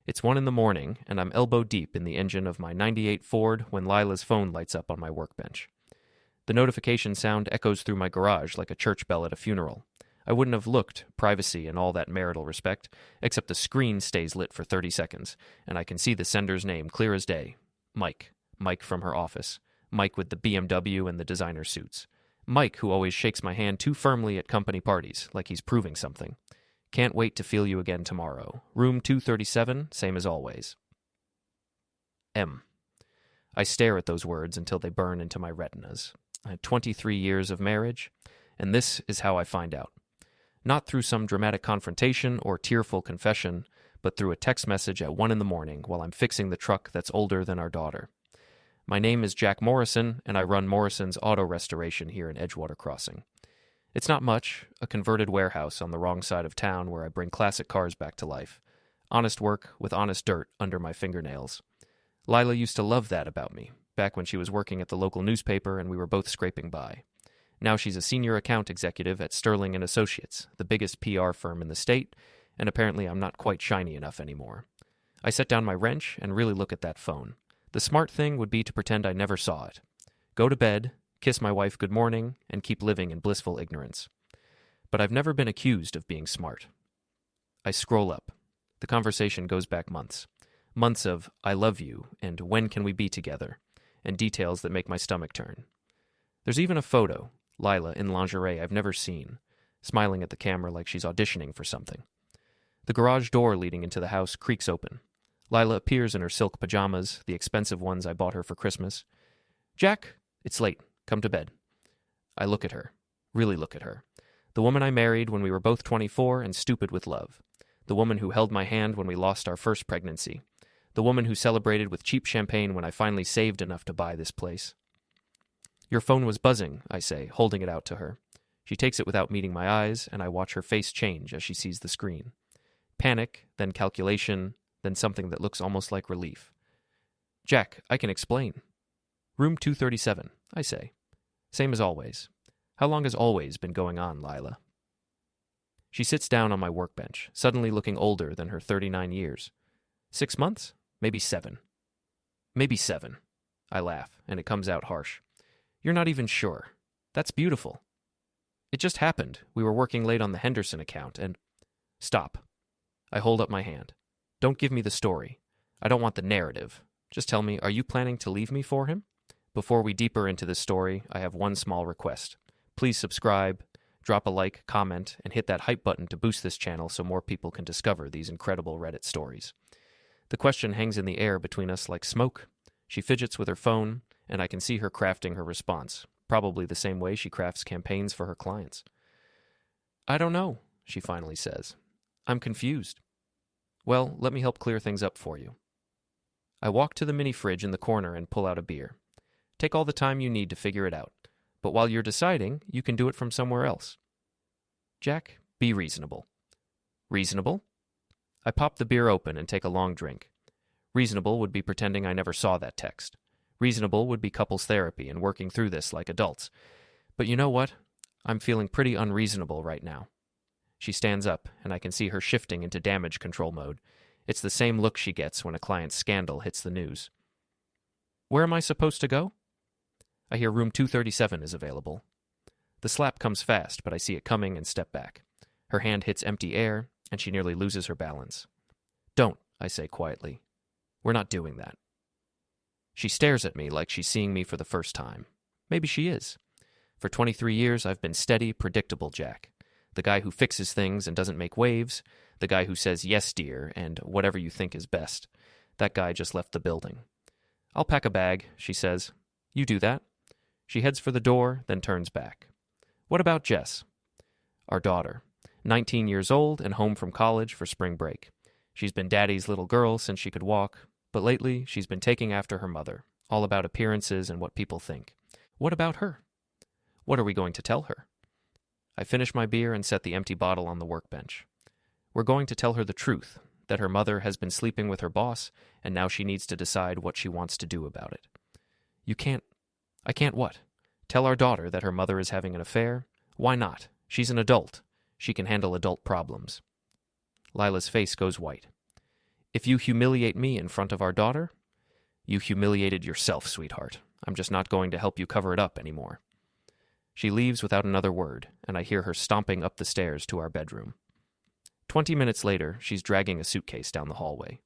It's 1 in the morning, and I'm elbow deep in the engine of my '98 Ford when Lila's phone lights up on my workbench. The notification sound echoes through my garage like a church bell at a funeral. I wouldn't have looked, privacy and all that marital respect, except the screen stays lit for 30 seconds, and I can see the sender's name clear as day. Mike. Mike from her office. Mike with the BMW and the designer suits. Mike who always shakes my hand too firmly at company parties, like he's proving something. Can't wait to feel you again tomorrow. Room 237, same as always. M. I stare at those words until they burn into my retinas. I had 23 years of marriage, and this is how I find out. Not through some dramatic confrontation or tearful confession, but through a text message at 1 in the morning while I'm fixing the truck that's older than our daughter. My name is Jack Morrison, and I run Morrison's Auto Restoration here in Edgewater Crossing. It's not much, a converted warehouse on the wrong side of town where I bring classic cars back to life. Honest work with honest dirt under my fingernails. Lila used to love that about me, back when she was working at the local newspaper and we were both scraping by. Now she's a senior account executive at Sterling & Associates, the biggest PR firm in the state, and apparently I'm not quite shiny enough anymore. I set down my wrench and really look at that phone. The smart thing would be to pretend I never saw it. Go to bed, kiss my wife good morning, and keep living in blissful ignorance. But I've never been accused of being smart. I scroll up. The conversation goes back months. Months of, I love you, and when can we be together, and details that make my stomach turn. There's even a photo, Lila in lingerie I've never seen, smiling at the camera like she's auditioning for something. The garage door leading into the house creaks open. Lila appears in her silk pajamas, the expensive ones I bought her for Christmas. Jack, it's late. Come to bed. I look at her. Really look at her. The woman I married when we were both 24 and stupid with love. The woman who held my hand when we lost our first pregnancy. The woman who celebrated with cheap champagne when I finally saved enough to buy this place. Your phone was buzzing, I say, holding it out to her. She takes it without meeting my eyes, and I watch her face change as she sees the screen. Panic, then calculation, then something that looks almost like relief. Jack, I can explain. Room 237, I say. Same as always. How long has always been going on, Lila? She sits down on my workbench, suddenly looking older than her 39 years. 6 months? Maybe 7. Maybe 7. I laugh, and it comes out harsh. You're not even sure. That's beautiful. It just happened. We were working late on the Henderson account, and... Stop. I hold up my hand. Don't give me the story. I don't want the narrative. Just tell me, are you planning to leave me for him? Before we deeper into this story, I have one small request. Please subscribe, drop a like, comment, and hit that hype button to boost this channel so more people can discover these incredible Reddit stories. The question hangs in the air between us like smoke. She fidgets with her phone, and I can see her crafting her response, probably the same way she crafts campaigns for her clients. I don't know, she finally says. I'm confused. Well, let me help clear things up for you. I walk to the mini fridge in the corner and pull out a beer. Take all the time you need to figure it out. But while you're deciding, you can do it from somewhere else. Jack, be reasonable. Reasonable? I pop the beer open and take a long drink. Reasonable would be pretending I never saw that text. Reasonable would be couples therapy and working through this like adults. But you know what? I'm feeling pretty unreasonable right now. She stands up, and I can see her shifting into damage control mode. It's the same look she gets when a client's scandal hits the news. Where am I supposed to go? I hear room 237 is available. The slap comes fast, but I see it coming and step back. Her hand hits empty air, and she nearly loses her balance. Don't, I say quietly. We're not doing that. She stares at me like she's seeing me for the first time. Maybe she is. For 23 years, I've been steady, predictable Jack. The guy who fixes things and doesn't make waves. The guy who says, yes, dear, and whatever you think is best. That guy just left the building. I'll pack a bag, she says. You do that. She heads for the door, then turns back. What about Jess? Our daughter. 19 years old and home from college for spring break. She's been daddy's little girl since she could walk, but lately she's been taking after her mother, all about appearances and what people think. What about her? What are we going to tell her? I finish my beer and set the empty bottle on the workbench. We're going to tell her the truth, that her mother has been sleeping with her boss, and now she needs to decide what she wants to do about it. I can't what? Tell our daughter that her mother is having an affair? Why not? She's an adult. She can handle adult problems. Lila's face goes white. If you humiliate me in front of our daughter, you humiliated yourself, sweetheart. I'm just not going to help you cover it up anymore. She leaves without another word, and I hear her stomping up the stairs to our bedroom. 20 minutes later, she's dragging a suitcase down the hallway.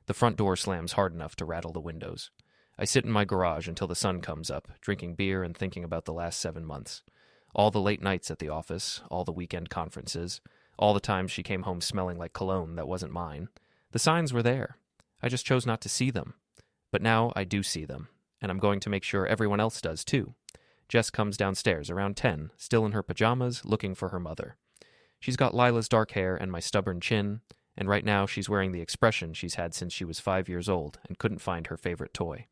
The front door slams hard enough to rattle the windows. I sit in my garage until the sun comes up, drinking beer and thinking about the last 7 months. All the late nights at the office, all the weekend conferences, all the times she came home smelling like cologne that wasn't mine. The signs were there. I just chose not to see them. But now I do see them, and I'm going to make sure everyone else does too. Jess comes downstairs around 10, still in her pajamas, looking for her mother. She's got Lila's dark hair and my stubborn chin, and right now she's wearing the expression she's had since she was 5 years old and couldn't find her favorite toy.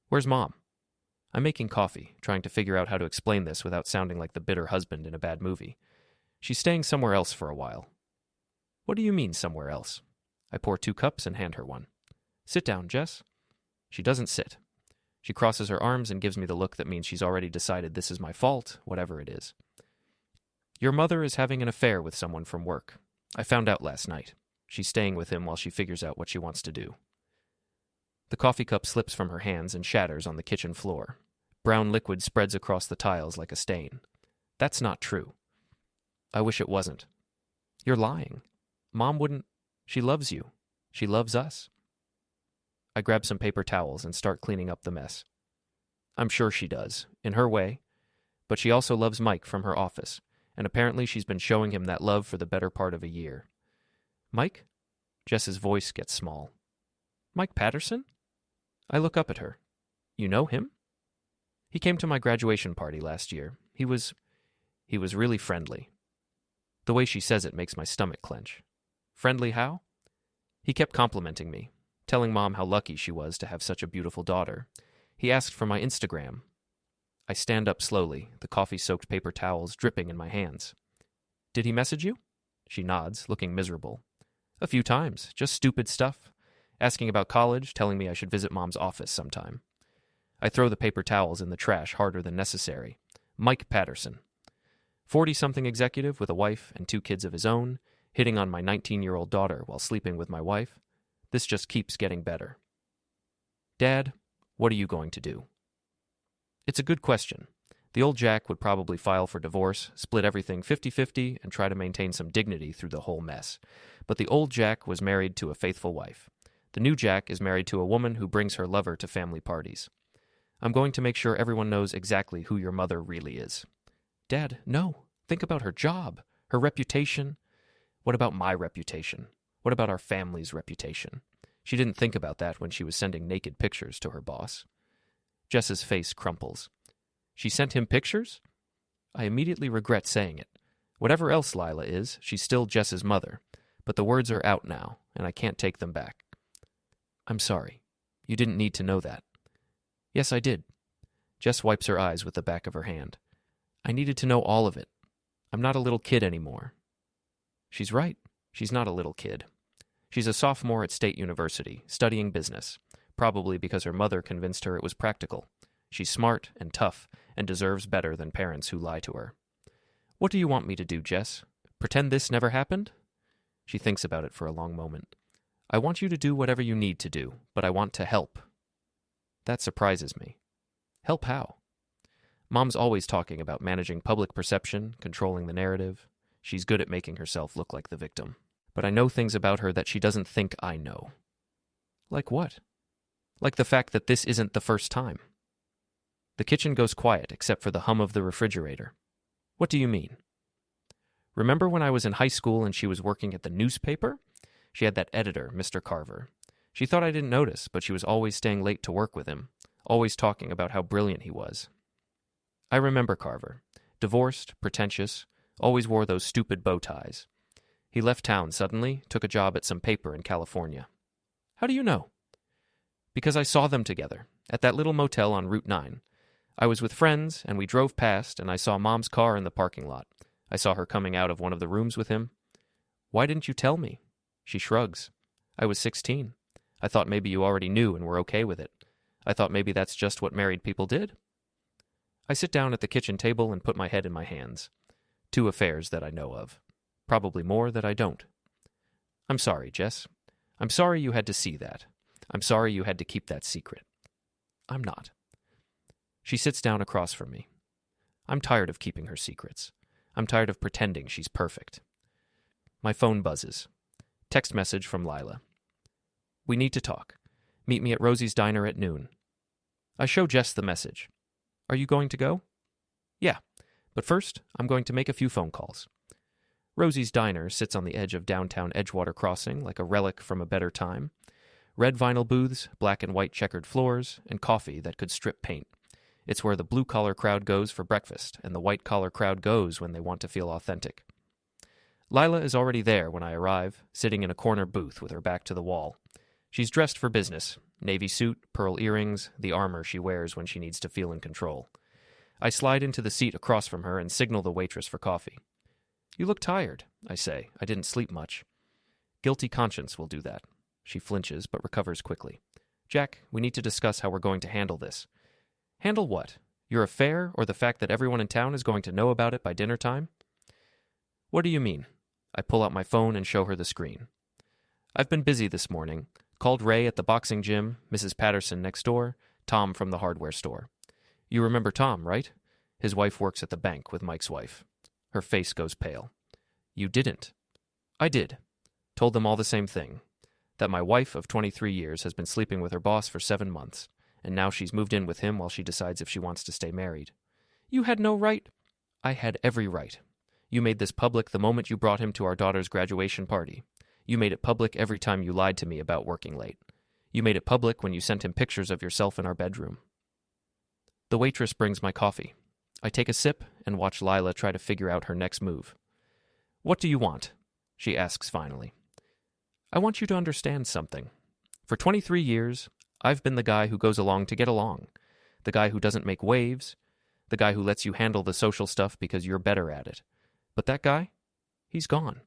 Where's Mom? I'm making coffee, trying to figure out how to explain this without sounding like the bitter husband in a bad movie. She's staying somewhere else for a while. What do you mean, somewhere else? I pour 2 cups and hand her one. Sit down, Jess. She doesn't sit. She crosses her arms and gives me the look that means she's already decided this is my fault, whatever it is. Your mother is having an affair with someone from work. I found out last night. She's staying with him while she figures out what she wants to do. The coffee cup slips from her hands and shatters on the kitchen floor. Brown liquid spreads across the tiles like a stain. That's not true. I wish it wasn't. You're lying. Mom wouldn't. She loves you. She loves us. I grab some paper towels and start cleaning up the mess. I'm sure she does, in her way, but she also loves Mike from her office, and apparently she's been showing him that love for the better part of a year. Mike? Jess's voice gets small. Mike Patterson? I look up at her. You know him? He came to my graduation party last year. He was really friendly. The way she says it makes my stomach clench. Friendly how? He kept complimenting me, telling Mom how lucky she was to have such a beautiful daughter. He asked for my Instagram. I stand up slowly, the coffee-soaked paper towels dripping in my hands. Did he message you? She nods, looking miserable. A few times, just stupid stuff. Asking about college, telling me I should visit Mom's office sometime. I throw the paper towels in the trash harder than necessary. Mike Patterson. 40-something executive with a wife and 2 kids of his own, hitting on my 19-year-old daughter while sleeping with my wife. This just keeps getting better. Dad, what are you going to do? It's a good question. The old Jack would probably file for divorce, split everything 50-50, and try to maintain some dignity through the whole mess. But the old Jack was married to a faithful wife. The new Jack is married to a woman who brings her lover to family parties. I'm going to make sure everyone knows exactly who your mother really is. Dad, no. Think about her job, her reputation. What about my reputation? What about our family's reputation? She didn't think about that when she was sending naked pictures to her boss. Jess's face crumples. She sent him pictures? I immediately regret saying it. Whatever else Lila is, she's still Jess's mother. But the words are out now, and I can't take them back. I'm sorry. You didn't need to know that. Yes, I did. Jess wipes her eyes with the back of her hand. I needed to know all of it. I'm not a little kid anymore. She's right. She's not a little kid. She's a sophomore at State University, studying business, probably because her mother convinced her it was practical. She's smart and tough and deserves better than parents who lie to her. What do you want me to do, Jess? Pretend this never happened? She thinks about it for a long moment. I want you to do whatever you need to do, but I want to help. That surprises me. Help how? Mom's always talking about managing public perception, controlling the narrative. She's good at making herself look like the victim. But I know things about her that she doesn't think I know. Like what? Like the fact that this isn't the first time. The kitchen goes quiet except for the hum of the refrigerator. What do you mean? Remember when I was in high school and she was working at the newspaper? She had that editor, Mr. Carver. She thought I didn't notice, but she was always staying late to work with him, always talking about how brilliant he was. I remember Carver. Divorced, pretentious, always wore those stupid bow ties. He left town suddenly, took a job at some paper in California. How do you know? Because I saw them together, at that little motel on Route 9. I was with friends, and we drove past, and I saw Mom's car in the parking lot. I saw her coming out of one of the rooms with him. Why didn't you tell me? She shrugs. I was 16. I thought maybe you already knew and were okay with it. I thought maybe that's just what married people did. I sit down at the kitchen table and put my head in my hands. 2 affairs that I know of. Probably more that I don't. I'm sorry, Jess. I'm sorry you had to see that. I'm sorry you had to keep that secret. I'm not. She sits down across from me. I'm tired of keeping her secrets. I'm tired of pretending she's perfect. My phone buzzes. Text message from Lila. We need to talk. Meet me at Rosie's Diner at noon. I show Jess the message. Are you going to go? Yeah, but first, I'm going to make a few phone calls. Rosie's Diner sits on the edge of downtown Edgewater Crossing like a relic from a better time. Red vinyl booths, black and white checkered floors, and coffee that could strip paint. It's where the blue-collar crowd goes for breakfast, and the white-collar crowd goes when they want to feel authentic. Lila is already there when I arrive, sitting in a corner booth with her back to the wall. She's dressed for business, navy suit, pearl earrings, the armor she wears when she needs to feel in control. I slide into the seat across from her and signal the waitress for coffee. You look tired, I say. I didn't sleep much. Guilty conscience will do that. She flinches, but recovers quickly. Jack, we need to discuss how we're going to handle this. Handle what? Your affair, or the fact that everyone in town is going to know about it by dinner time? What do you mean? I pull out my phone and show her the screen. I've been busy this morning. Called Ray at the boxing gym, Mrs. Patterson next door, Tom from the hardware store. You remember Tom, right? His wife works at the bank with Mike's wife. Her face goes pale. You didn't. I did. Told them all the same thing. That my wife of 23 years has been sleeping with her boss for 7 months, and now she's moved in with him while she decides if she wants to stay married. You had no right. I had every right. You made this public the moment you brought him to our daughter's graduation party. You made it public every time you lied to me about working late. You made it public when you sent him pictures of yourself in our bedroom. The waitress brings my coffee. I take a sip and watch Lila try to figure out her next move. What do you want? She asks finally. I want you to understand something. For 23 years, I've been the guy who goes along to get along, the guy who doesn't make waves, the guy who lets you handle the social stuff because you're better at it. But that guy? He's gone.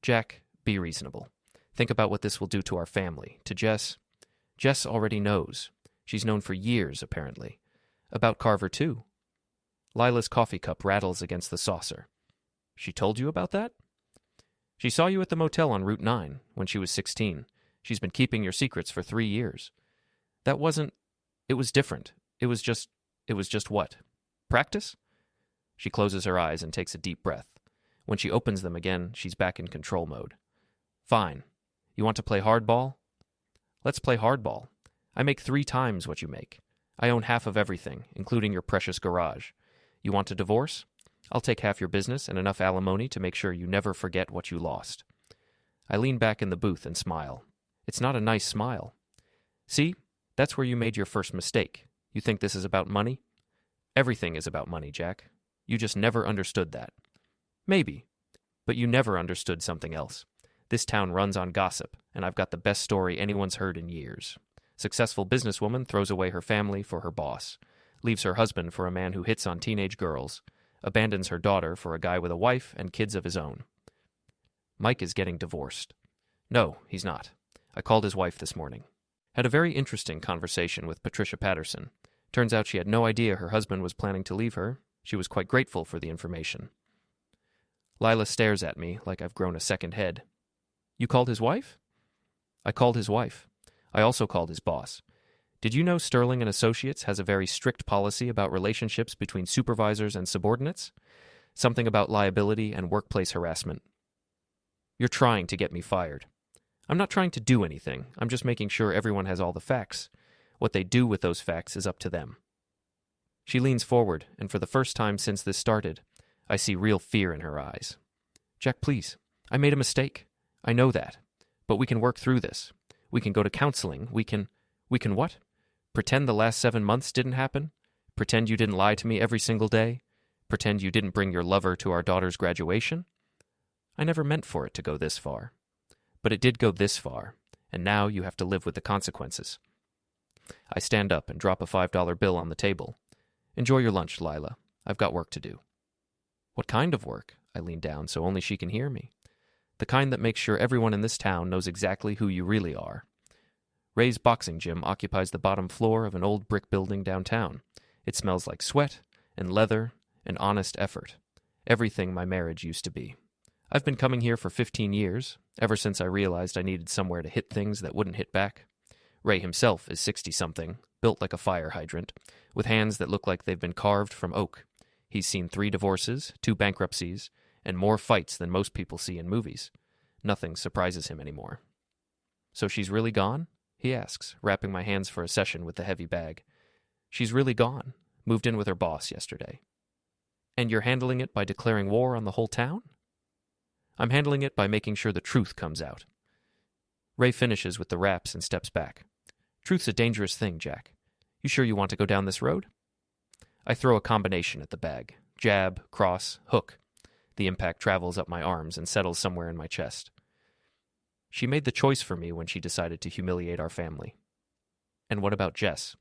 Jack, be reasonable. Think about what this will do to our family, to Jess. Jess already knows. She's known for years, apparently. About Carver, too. Lila's coffee cup rattles against the saucer. She told you about that? She saw you at the motel on Route 9 when she was 16. She's been keeping your secrets for 3 years. That wasn't... It was different. It was just what? Practice? She closes her eyes and takes a deep breath. When she opens them again, she's back in control mode. Fine. You want to play hardball? Let's play hardball. I make 3 times what you make. I own half of everything, including your precious garage. You want a divorce? I'll take half your business and enough alimony to make sure you never forget what you lost. I lean back in the booth and smile. It's not a nice smile. See? That's where you made your first mistake. You think this is about money? Everything is about money, Jack. You just never understood that. Maybe. But you never understood something else. This town runs on gossip, and I've got the best story anyone's heard in years. Successful businesswoman throws away her family for her boss, leaves her husband for a man who hits on teenage girls, abandons her daughter for a guy with a wife and kids of his own. Mike is getting divorced. No, he's not. I called his wife this morning. Had a very interesting conversation with Patricia Patterson. Turns out she had no idea her husband was planning to leave her. She was quite grateful for the information. Lila stares at me like I've grown a second head. You called his wife? I called his wife. I also called his boss. Did you know Sterling and Associates has a very strict policy about relationships between supervisors and subordinates? Something about liability and workplace harassment. You're trying to get me fired. I'm not trying to do anything. I'm just making sure everyone has all the facts. What they do with those facts is up to them. She leans forward, and for the first time since this started, I see real fear in her eyes. Jack, please. I made a mistake. I know that. But we can work through this. We can go to counseling. We can what? Pretend the last 7 months didn't happen? Pretend you didn't lie to me every single day? Pretend you didn't bring your lover to our daughter's graduation? I never meant for it to go this far. But it did go this far, and now you have to live with the consequences. I stand up and drop a $5 bill on the table. Enjoy your lunch, Lila. I've got work to do. What kind of work? I lean down so only she can hear me. The kind that makes sure everyone in this town knows exactly who you really are. Ray's boxing gym occupies the bottom floor of an old brick building downtown. It smells like sweat and leather and honest effort. Everything my marriage used to be. I've been coming here for 15 years, ever since I realized I needed somewhere to hit things that wouldn't hit back. Ray himself is 60-something, built like a fire hydrant, with hands that look like they've been carved from oak. He's seen 3 divorces, 2 bankruptcies, and more fights than most people see in movies. Nothing surprises him anymore. "So she's really gone?" he asks, wrapping my hands for a session with the heavy bag. "She's really gone. Moved in with her boss yesterday." "And you're handling it by declaring war on the whole town?" "I'm handling it by making sure the truth comes out." Ray finishes with the wraps and steps back. "Truth's a dangerous thing, Jack. You sure you want to go down this road?" I throw a combination at the bag. Jab, cross, hook. The impact travels up my arms and settles somewhere in my chest. She made the choice for me when she decided to humiliate our family. And what about Jess?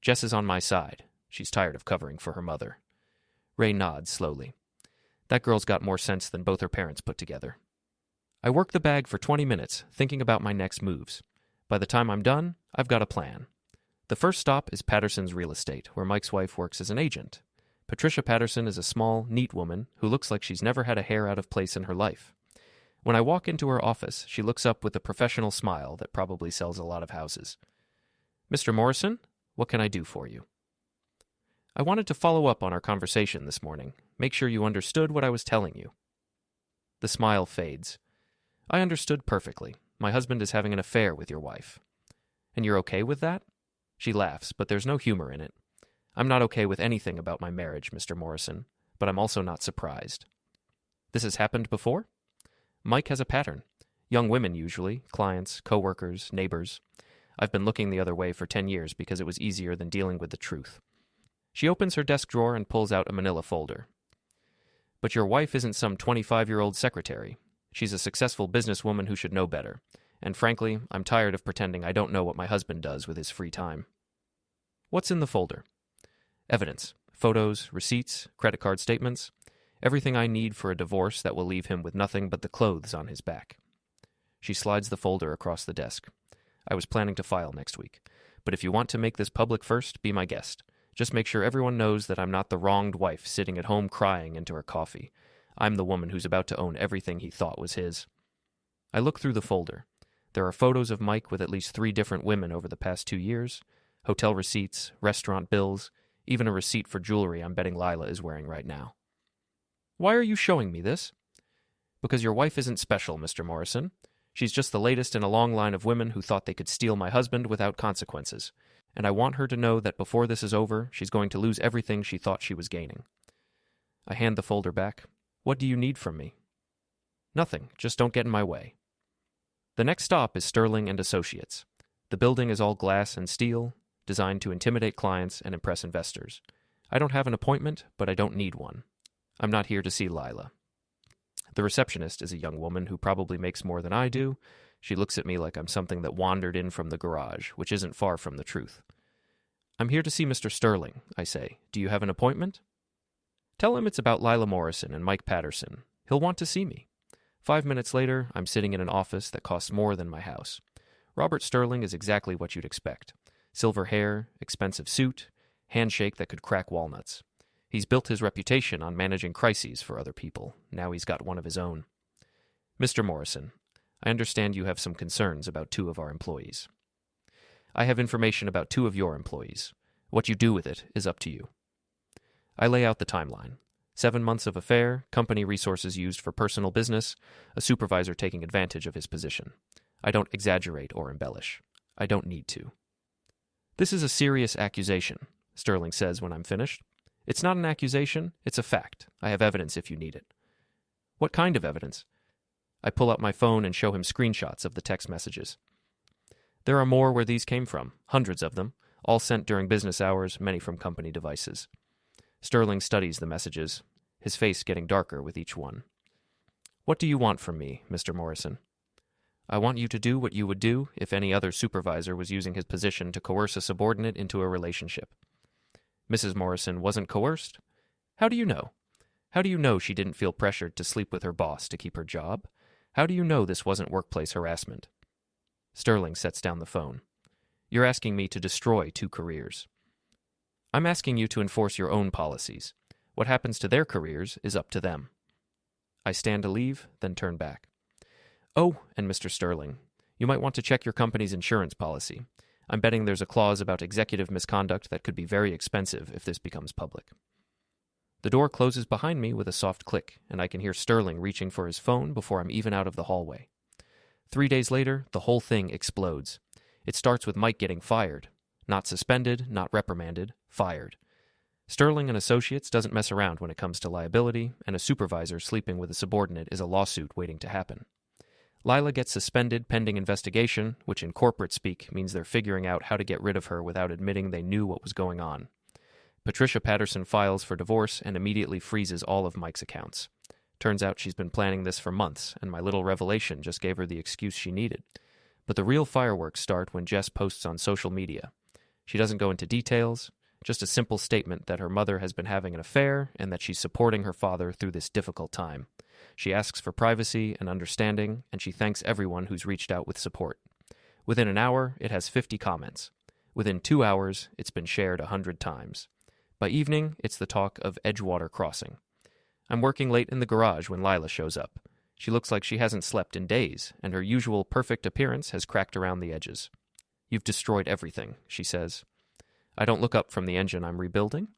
Jess is on my side. She's tired of covering for her mother. Ray nods slowly. That girl's got more sense than both her parents put together. I work the bag for 20 minutes, thinking about my next moves. By the time I'm done, I've got a plan. The first stop is Patterson's Real Estate, where Mike's wife works as an agent. Patricia Patterson is a small, neat woman who looks like she's never had a hair out of place in her life. When I walk into her office, she looks up with a professional smile that probably sells a lot of houses. "Mr. Morrison, what can I do for you?" "I wanted to follow up on our conversation this morning. Make sure you understood what I was telling you." The smile fades. "I understood perfectly. My husband is having an affair with your wife." "And you're okay with that?" She laughs, but there's no humor in it. "I'm not okay with anything about my marriage, Mr. Morrison, but I'm also not surprised." "This has happened before?" Mike has a pattern. Young women usually, clients, coworkers, neighbors. I've been looking the other way for 10 years because it was easier than dealing with the truth. She opens her desk drawer and pulls out a manila folder. "But your wife isn't some 25-year-old secretary. She's a successful businesswoman who should know better. And frankly, I'm tired of pretending I don't know what my husband does with his free time." "What's in the folder?" "Evidence. Photos, receipts, credit card statements. Everything I need for a divorce that will leave him with nothing but the clothes on his back." She slides the folder across the desk. "I was planning to file next week. But if you want to make this public first, be my guest. Just make sure everyone knows that I'm not the wronged wife sitting at home crying into her coffee. I'm the woman who's about to own everything he thought was his." I look through the folder. There are photos of Mike with at least 3 different women over the past 2 years, hotel receipts, restaurant bills, even a receipt for jewelry I'm betting Lila is wearing right now. "Why are you showing me this?" "Because your wife isn't special, Mr. Morrison. She's just the latest in a long line of women who thought they could steal my husband without consequences. And I want her to know that before this is over, she's going to lose everything she thought she was gaining." I hand the folder back. "What do you need from me?" "Nothing. Just don't get in my way." The next stop is Sterling and Associates. The building is all glass and steel, designed to intimidate clients and impress investors. I don't have an appointment, but I don't need one. I'm not here to see Lila. The receptionist is a young woman who probably makes more than I do. She looks at me like I'm something that wandered in from the garage, which isn't far from the truth. "I'm here to see Mr. Sterling," I say. "Do you have an appointment?" "Tell him it's about Lila Morrison and Mike Patterson. He'll want to see me." 5 minutes later, I'm sitting in an office that costs more than my house. Robert Sterling is exactly what you'd expect. Silver hair, expensive suit, handshake that could crack walnuts. He's built his reputation on managing crises for other people. Now he's got one of his own. "Mr. Morrison, I understand you have some concerns about 2 of our employees." "I have information about 2 of your employees. What you do with it is up to you." I lay out the timeline. 7 months of affair, company resources used for personal business, a supervisor taking advantage of his position. I don't exaggerate or embellish. I don't need to. "This is a serious accusation," Sterling says when I'm finished. "It's not an accusation, it's a fact. I have evidence if you need it." "What kind of evidence?" I pull out my phone and show him screenshots of the text messages. There are more where these came from, hundreds of them, all sent during business hours, many from company devices. Sterling studies the messages, his face getting darker with each one. "What do you want from me, Mr. Morrison?" "I want you to do what you would do if any other supervisor was using his position to coerce a subordinate into a relationship." "Mrs. Morrison wasn't coerced?" "How do you know? How do you know she didn't feel pressured to sleep with her boss to keep her job? How do you know this wasn't workplace harassment?" Sterling sets down the phone. "You're asking me to destroy 2 careers." "I'm asking you to enforce your own policies. What happens to their careers is up to them." I stand to leave, then turn back. Oh, and Mr. Sterling, you might want to check your company's insurance policy. I'm betting there's a clause about executive misconduct that could be very expensive if this becomes public. The door closes behind me with a soft click, and I can hear Sterling reaching for his phone before I'm even out of the hallway. 3 days later, the whole thing explodes. It starts with Mike getting fired. Not suspended, not reprimanded, fired. Sterling and Associates doesn't mess around when it comes to liability, and a supervisor sleeping with a subordinate is a lawsuit waiting to happen. Lila gets suspended pending investigation, which in corporate speak means they're figuring out how to get rid of her without admitting they knew what was going on. Patricia Patterson files for divorce and immediately freezes all of Mike's accounts. Turns out she's been planning this for months, and my little revelation just gave her the excuse she needed. But the real fireworks start when Jess posts on social media. She doesn't go into details, just a simple statement that her mother has been having an affair and that she's supporting her father through this difficult time. She asks for privacy and understanding, and she thanks everyone who's reached out with support. Within an hour, it has 50 comments. Within 2 hours, it's been shared 100 times. By evening, it's the talk of Edgewater Crossing. I'm working late in the garage when Lila shows up. She looks like she hasn't slept in days, and her usual perfect appearance has cracked around the edges. "You've destroyed everything," she says. I don't look up from the engine I'm rebuilding.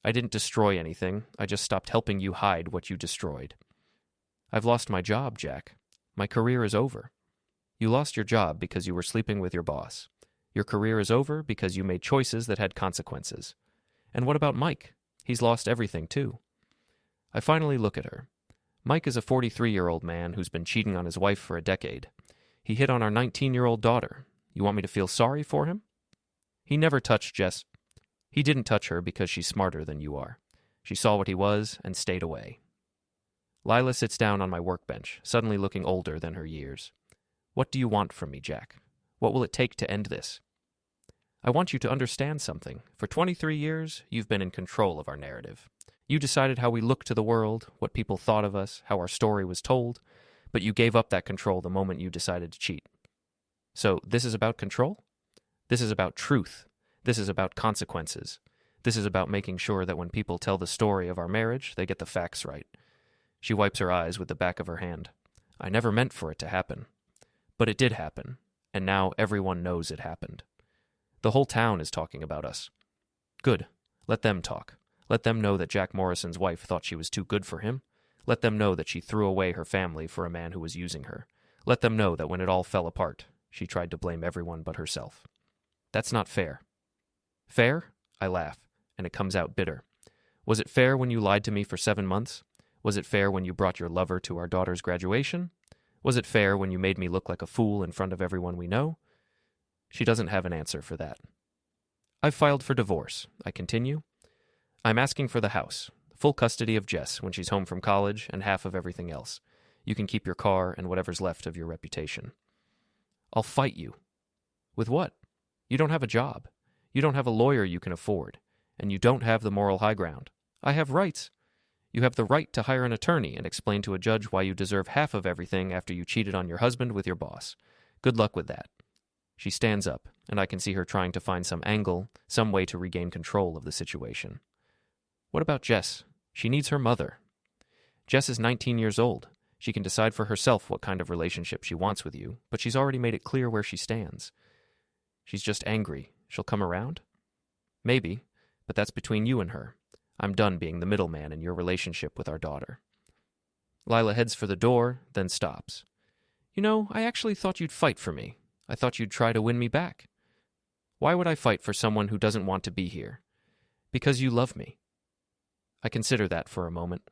"I didn't destroy anything. I just stopped helping you hide what you destroyed." "I've lost my job, Jack. My career is over." "You lost your job because you were sleeping with your boss. Your career is over because you made choices that had consequences. And what about Mike? He's lost everything, too." I finally look at her. Mike is a 43-year-old man who's been cheating on his wife for a decade. He hit on our 19-year-old daughter. You want me to feel sorry for him? He never touched Jess. He didn't touch her because she's smarter than you are. She saw what he was and stayed away. Lila sits down on my workbench, suddenly looking older than her years. "What do you want from me, Jack? What will it take to end this?" "I want you to understand something. For 23 years, you've been in control of our narrative. You decided how we looked to the world, what people thought of us, how our story was told, but you gave up that control the moment you decided to cheat. So this is about control? This is about truth. This is about consequences. This is about making sure that when people tell the story of our marriage, they get the facts right." She wipes her eyes with the back of her hand. "I never meant for it to happen. But it did happen, and now everyone knows it happened. The whole town is talking about us. Good. Let them talk. Let them know that Jack Morrison's wife thought she was too good for him. Let them know that she threw away her family for a man who was using her. Let them know that when it all fell apart, she tried to blame everyone but herself. That's not fair." "Fair?" I laugh, and it comes out bitter. "Was it fair when you lied to me for 7 months? Was it fair when you brought your lover to our daughter's graduation? Was it fair when you made me look like a fool in front of everyone we know?" She doesn't have an answer for that. "I've filed for divorce," I continue. "I'm asking for the house, full custody of Jess when she's home from college, and half of everything else. You can keep your car and whatever's left of your reputation." "I'll fight you." "With what? You don't have a job. You don't have a lawyer you can afford. And you don't have the moral high ground. I have rights. You have the right to hire an attorney and explain to a judge why you deserve half of everything after you cheated on your husband with your boss. Good luck with that." She stands up, and I can see her trying to find some angle, some way to regain control of the situation. "What about Jess? She needs her mother." "Jess is 19 years old. She can decide for herself what kind of relationship she wants with you, but she's already made it clear where she stands." "She's just angry. She'll come around?" "Maybe, but that's between you and her. I'm done being the middleman in your relationship with our daughter." Lila heads for the door, then stops. "You know, I actually thought you'd fight for me. I thought you'd try to win me back." "Why would I fight for someone who doesn't want to be here?" "Because you love me." I consider that for a moment.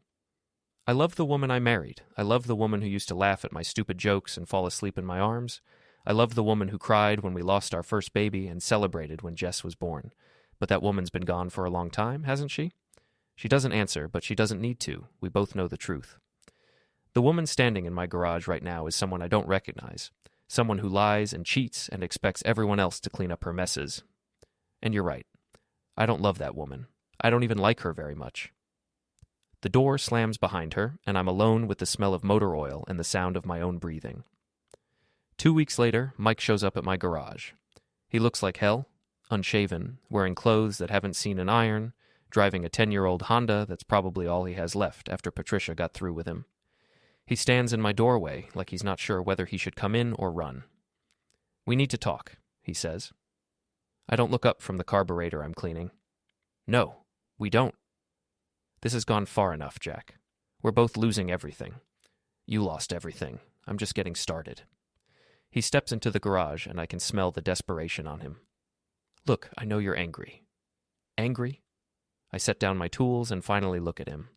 I love the woman I married. I love the woman who used to laugh at my stupid jokes and fall asleep in my arms. I love the woman who cried when we lost our first baby and celebrated when Jess was born. But that woman's been gone for a long time, hasn't she? She doesn't answer, but she doesn't need to. We both know the truth. The woman standing in my garage right now is someone I don't recognize. Someone who lies and cheats and expects everyone else to clean up her messes. And you're right. I don't love that woman. I don't even like her very much. The door slams behind her, and I'm alone with the smell of motor oil and the sound of my own breathing. 2 weeks later, Mike shows up at my garage. He looks like hell, unshaven, wearing clothes that haven't seen an iron, driving a 10-year-old Honda that's probably all he has left after Patricia got through with him. He stands in my doorway like he's not sure whether he should come in or run. "We need to talk," he says. I don't look up from the carburetor I'm cleaning. "No, we don't. This has gone far enough, Jack. We're both losing everything. You lost everything. I'm just getting started." He steps into the garage, and I can smell the desperation on him. "Look, I know you're angry." "Angry?" I set down my tools and finally look at him.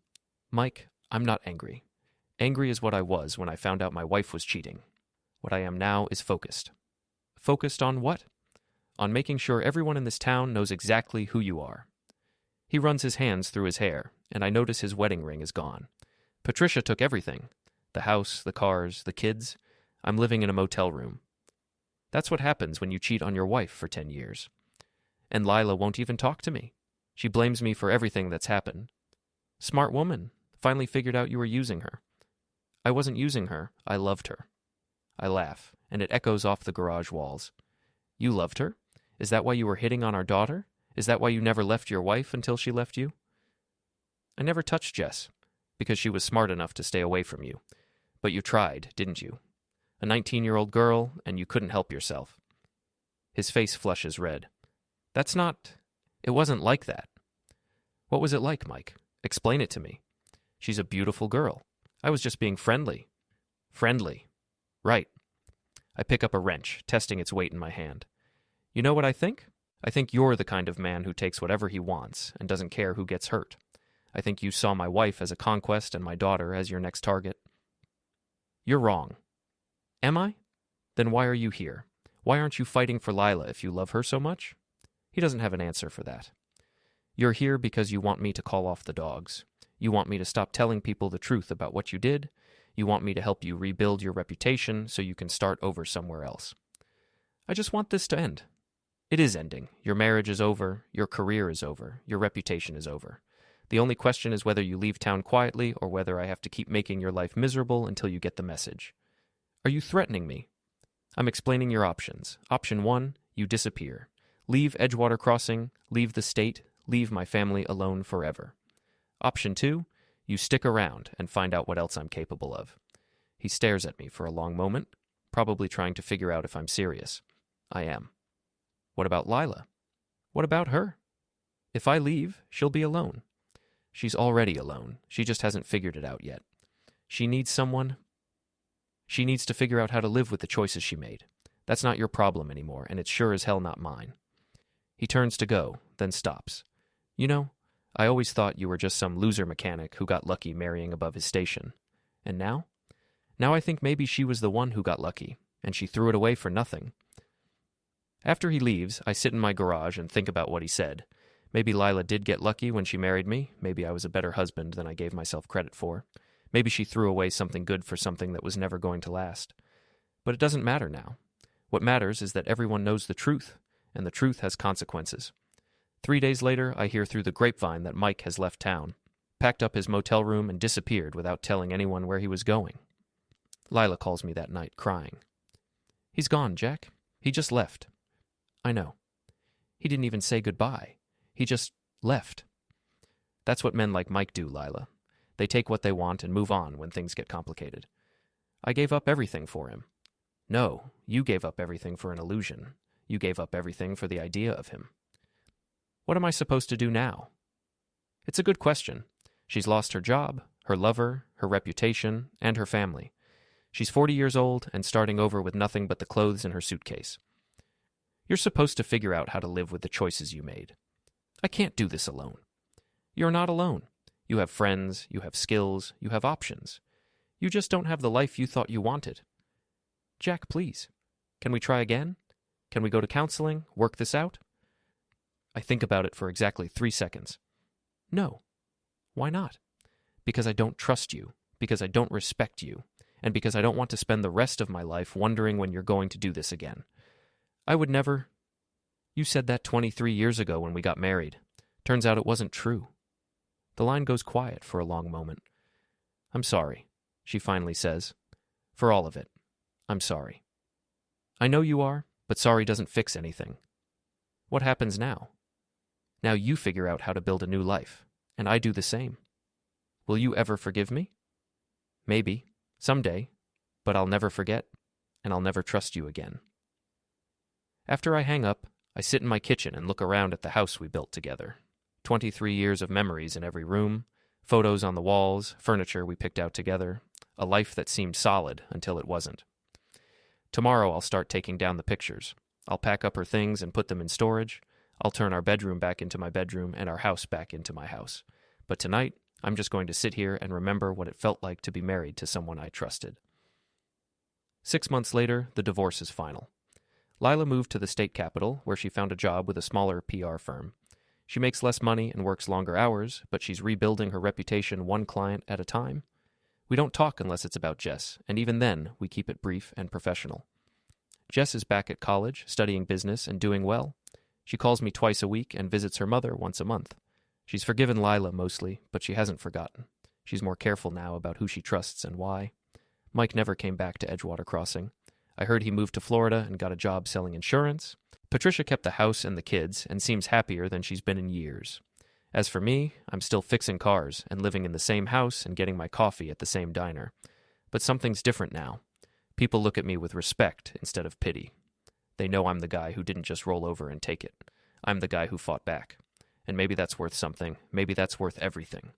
"Mike, I'm not angry. Angry is what I was when I found out my wife was cheating. What I am now is focused." "Focused on what?" "On making sure everyone in this town knows exactly who you are." He runs his hands through his hair, and I notice his wedding ring is gone. Patricia took everything. The house, the cars, the kids. I'm living in a motel room. That's what happens when you cheat on your wife for 10 years. And Lila won't even talk to me. She blames me for everything that's happened. Smart woman. Finally figured out you were using her. I wasn't using her. I loved her. I laugh, and it echoes off the garage walls. You loved her? Is that why you were hitting on our daughter? Is that why you never left your wife until she left you? I never touched Jess, because she was smart enough to stay away from you. But you tried, didn't you? A 19-year-old girl, and you couldn't help yourself. His face flushes red. That's not... It wasn't like that. What was it like, Mike? Explain it to me. She's a beautiful girl. I was just being friendly. Friendly. Right. I pick up a wrench, testing its weight in my hand. You know what I think? I think you're the kind of man who takes whatever he wants and doesn't care who gets hurt. I think you saw my wife as a conquest and my daughter as your next target. You're wrong. Am I? Then why are you here? Why aren't you fighting for Lila if you love her so much? He doesn't have an answer for that. You're here because you want me to call off the dogs. You want me to stop telling people the truth about what you did. You want me to help you rebuild your reputation so you can start over somewhere else. I just want this to end. It is ending. Your marriage is over. Your career is over. Your reputation is over. The only question is whether you leave town quietly or whether I have to keep making your life miserable until you get the message. Are you threatening me? I'm explaining your options. Option 1, you disappear. Leave Edgewater Crossing, leave the state, leave my family alone forever. Option 2, you stick around and find out what else I'm capable of. He stares at me for a long moment, probably trying to figure out if I'm serious. I am. What about Lila? What about her? If I leave, she'll be alone. She's already alone. She just hasn't figured it out yet. She needs someone. She needs to figure out how to live with the choices she made. That's not your problem anymore, and it's sure as hell not mine. He turns to go, then stops. You know, I always thought you were just some loser mechanic who got lucky marrying above his station. And now? Now I think maybe she was the one who got lucky, and she threw it away for nothing. After he leaves, I sit in my garage and think about what he said. Maybe Lila did get lucky when she married me. Maybe I was a better husband than I gave myself credit for. Maybe she threw away something good for something that was never going to last. But it doesn't matter now. What matters is that everyone knows the truth, and the truth has consequences. 3 days later, I hear through the grapevine that Mike has left town, packed up his motel room, and disappeared without telling anyone where he was going. Lila calls me that night, crying. He's gone, Jack. He just left. I know. He didn't even say goodbye. He just left. That's what men like Mike do, Lila. They take what they want and move on when things get complicated. I gave up everything for him. No, you gave up everything for an illusion. You gave up everything for the idea of him. What am I supposed to do now? It's a good question. She's lost her job, her lover, her reputation, and her family. She's 40 years old and starting over with nothing but the clothes in her suitcase. You're supposed to figure out how to live with the choices you made. I can't do this alone. You're not alone. You have friends, you have skills, you have options. You just don't have the life you thought you wanted. Jack, please. Can we try again? Can we go to counseling, work this out? I think about it for exactly 3 seconds. No. Why not? Because I don't trust you, because I don't respect you, and because I don't want to spend the rest of my life wondering when you're going to do this again. I would never... You said that 23 years ago when we got married. Turns out it wasn't true. The line goes quiet for a long moment. I'm sorry, she finally says. For all of it. I'm sorry. I know you are, but sorry doesn't fix anything. What happens now? Now you figure out how to build a new life, and I do the same. Will you ever forgive me? Maybe. Someday, but I'll never forget, and I'll never trust you again. After I hang up, I sit in my kitchen and look around at the house we built together. 23 years of memories in every room, photos on the walls, furniture we picked out together, a life that seemed solid until it wasn't. Tomorrow I'll start taking down the pictures. I'll pack up her things and put them in storage. I'll turn our bedroom back into my bedroom and our house back into my house. But tonight, I'm just going to sit here and remember what it felt like to be married to someone I trusted. 6 months later, the divorce is final. Lila moved to the state capital, where she found a job with a smaller PR firm. She makes less money and works longer hours, but she's rebuilding her reputation one client at a time. We don't talk unless it's about Jess, and even then, we keep it brief and professional. Jess is back at college, studying business and doing well. She calls me twice a week and visits her mother once a month. She's forgiven Lila mostly, but she hasn't forgotten. She's more careful now about who she trusts and why. Mike never came back to Edgewater Crossing. I heard he moved to Florida and got a job selling insurance. Patricia kept the house and the kids and seems happier than she's been in years. As for me, I'm still fixing cars and living in the same house and getting my coffee at the same diner. But something's different now. People look at me with respect instead of pity. They know I'm the guy who didn't just roll over and take it. I'm the guy who fought back. And maybe that's worth something. Maybe that's worth everything.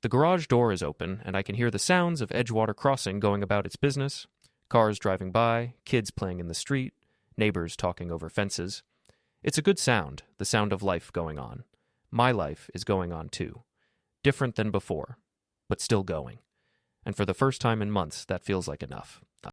The garage door is open, and I can hear the sounds of Edgewater Crossing going about its business. Cars driving by, kids playing in the street, neighbors talking over fences. It's a good sound, the sound of life going on. My life is going on too. Different than before, but still going. And for the first time in months, that feels like enough.